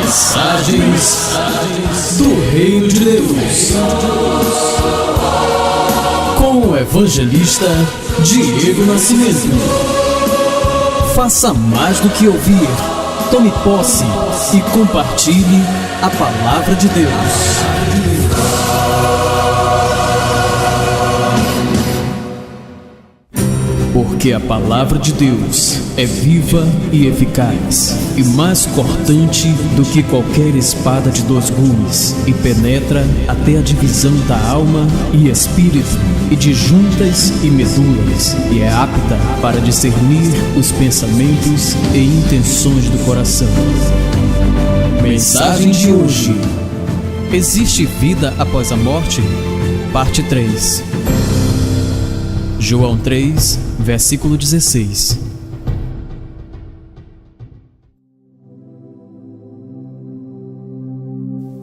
Mensagens do Reino de Deus, com o evangelista Diego Nascimento. Faça mais do que ouvir, tome posse e compartilhe a palavra de Deus. Porque a palavra de Deus é viva e eficaz, e mais cortante do que qualquer espada de 2 gumes, e penetra até a divisão da alma e espírito, e de juntas e medulas, e é apta para discernir os pensamentos e intenções do coração. Mensagem de hoje: existe vida após a morte? Parte 3. João 3, versículo 16.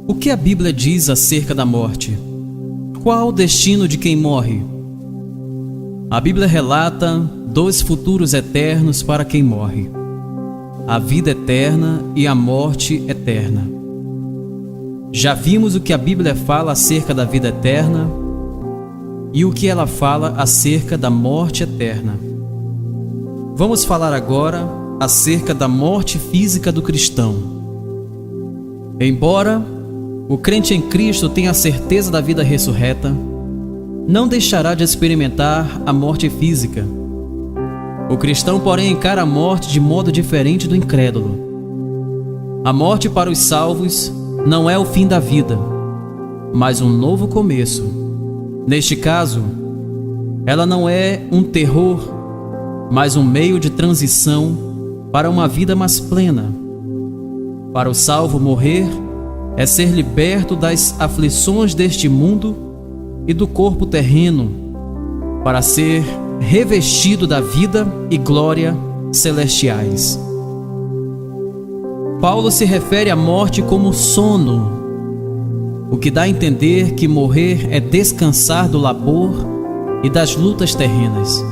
O que a Bíblia diz acerca da morte? Qual o destino de quem morre? A Bíblia relata 2 futuros eternos para quem morre: a vida eterna e a morte eterna. Já vimos o que a Bíblia fala acerca da vida eterna e o que ela fala acerca da morte eterna. Vamos falar agora acerca da morte física do cristão. Embora o crente em Cristo tenha a certeza da vida ressurreta, não deixará de experimentar a morte física. O cristão, porém, encara a morte de modo diferente do incrédulo. A morte para os salvos não é o fim da vida, mas um novo começo. Neste caso, ela não é um terror, mas um meio de transição para uma vida mais plena. Para o salvo, morrer é ser liberto das aflições deste mundo e do corpo terreno, para ser revestido da vida e glória celestiais. Paulo se refere à morte como sono, o que dá a entender que morrer é descansar do labor e das lutas terrenas.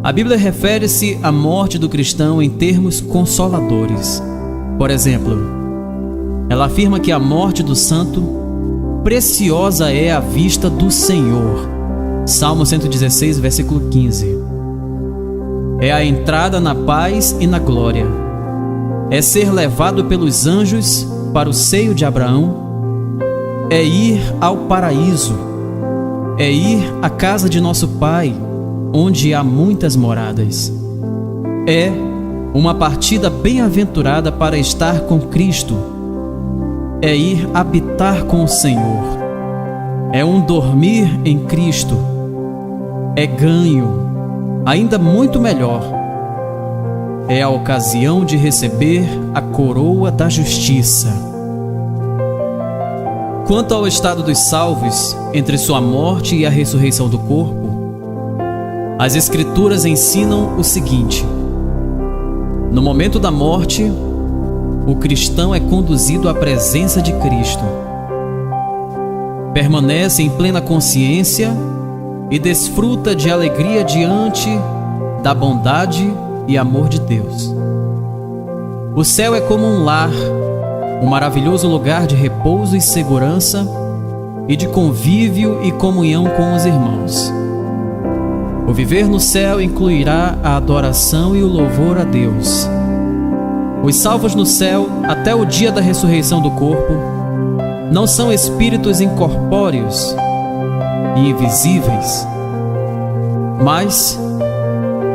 A Bíblia refere-se à morte do cristão em termos consoladores. Por exemplo, ela afirma que a morte do santo preciosa é à vista do Senhor. Salmo 116, versículo 15. É a entrada na paz e na glória. É ser levado pelos anjos para o seio de Abraão. É ir ao paraíso, é ir à casa de nosso Pai, onde há muitas moradas. É uma partida bem-aventurada para estar com Cristo. É ir habitar com o Senhor. É um dormir em Cristo. É ganho, ainda muito melhor. É a ocasião de receber a coroa da justiça. Quanto ao estado dos salvos, entre sua morte e a ressurreição do corpo, as Escrituras ensinam o seguinte: no momento da morte, o cristão é conduzido à presença de Cristo. Permanece em plena consciência e desfruta de alegria diante da bondade e amor de Deus. O céu é como um lar, um maravilhoso lugar de repouso e segurança e de convívio e comunhão com os irmãos. O viver no céu incluirá a adoração e o louvor a Deus. Os salvos no céu, até o dia da ressurreição do corpo, não são espíritos incorpóreos e invisíveis, mas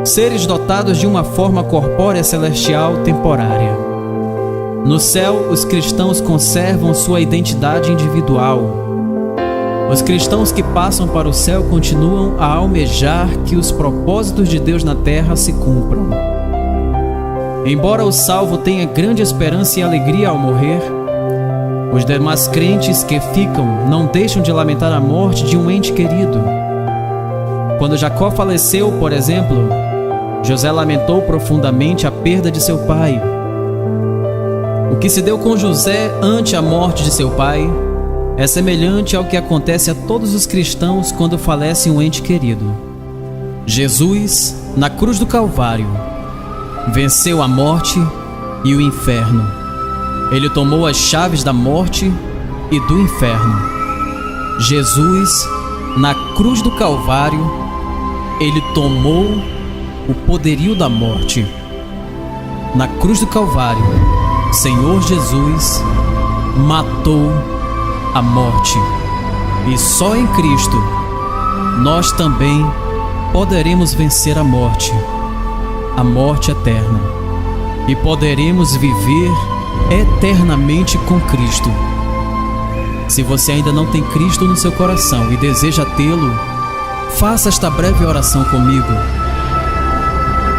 seres dotados de uma forma corpórea celestial temporária. No céu, os cristãos conservam sua identidade individual. Os cristãos que passam para o céu continuam a almejar que os propósitos de Deus na terra se cumpram. Embora o salvo tenha grande esperança e alegria ao morrer, os demais crentes que ficam não deixam de lamentar a morte de um ente querido. Quando Jacó faleceu, por exemplo, José lamentou profundamente a perda de seu pai. O que se deu com José ante a morte de seu pai é semelhante ao que acontece a todos os cristãos quando falece um ente querido. Jesus, na cruz do Calvário, venceu a morte e o inferno. Ele tomou as chaves da morte e do inferno. Jesus, na cruz do Calvário, ele tomou o poderio da morte. Na cruz do Calvário, Senhor Jesus matou a morte. E só em Cristo nós também poderemos vencer a morte eterna, e poderemos viver eternamente com Cristo. Se você ainda não tem Cristo no seu coração e deseja tê-lo, faça esta breve oração comigo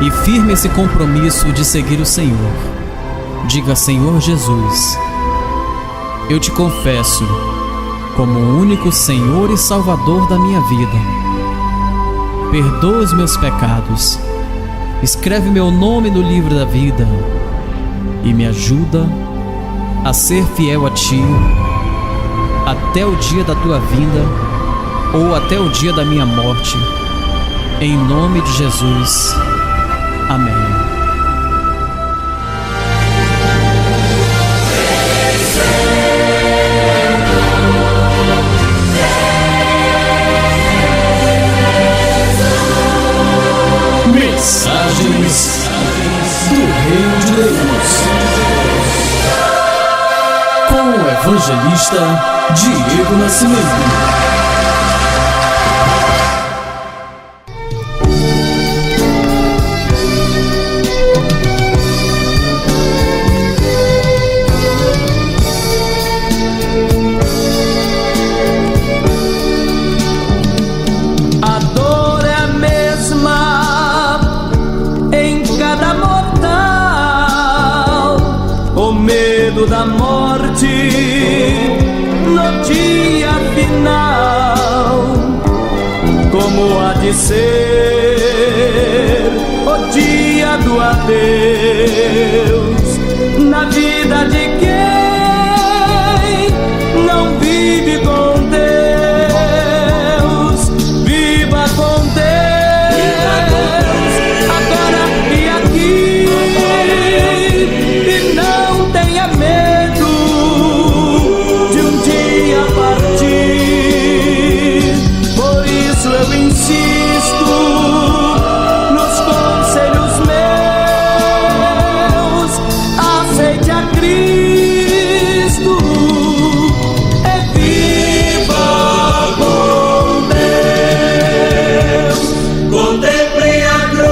e firme esse compromisso de seguir o Senhor. Diga: Senhor Jesus, eu te confesso como o único Senhor e Salvador da minha vida. Perdoa os meus pecados, escreve meu nome no livro da vida e me ajuda a ser fiel a Ti até o dia da Tua vinda ou até o dia da minha morte. Em nome de Jesus. Amém. Mensagens do Reino de Deus, com o evangelista Diego Nascimento. Da morte no dia final, como há de ser o dia do adeus na vida de quem não vive com Deus. Viva com Deus, agora e aqui, e não tenha medo de um dia partir. Por isso eu insisto nos conselhos meus: aceite a Cristo e viva com Deus. Contemple a cruz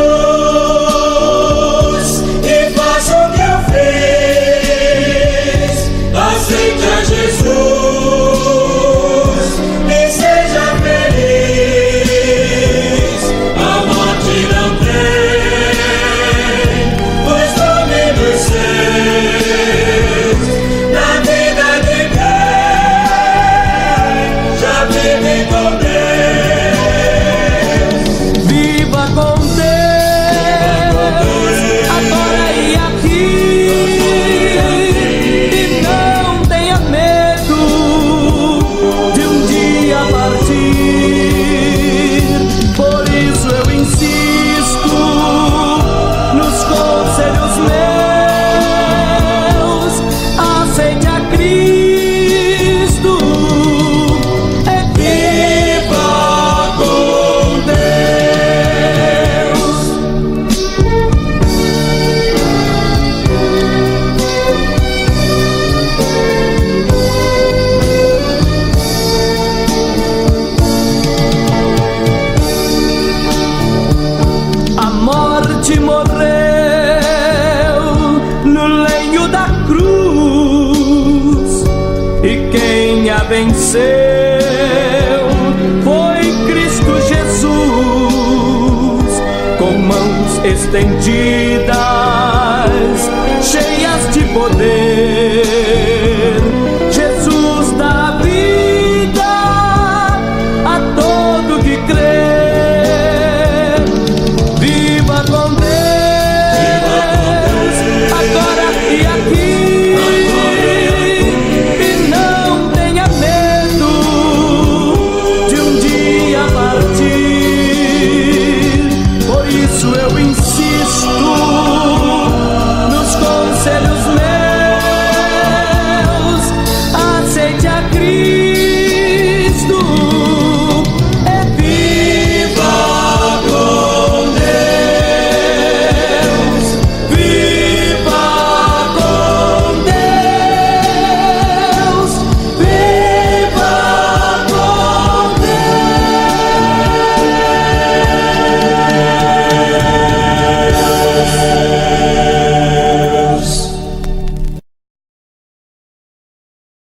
e faça o que eu fiz. Aceite a Jesus e seja feliz. A morte não tem os domínios seus na vida de quem já vive com Deus. Viva com Deus, agora e aqui, e não tenha medo de um dia partir. Por isso eu insisto nos conselhos meus: aceite a Cristo e viva com Deus. A morte morreu no lenho da cruz, e quem a venceu foi Cristo Jesus. Com mãos estendidas, cheias de poder, Jesus dá vida a todo que crê. Viva com Deus, agora e aqui, e não tenha medo de um dia partir. Por isso eu insisto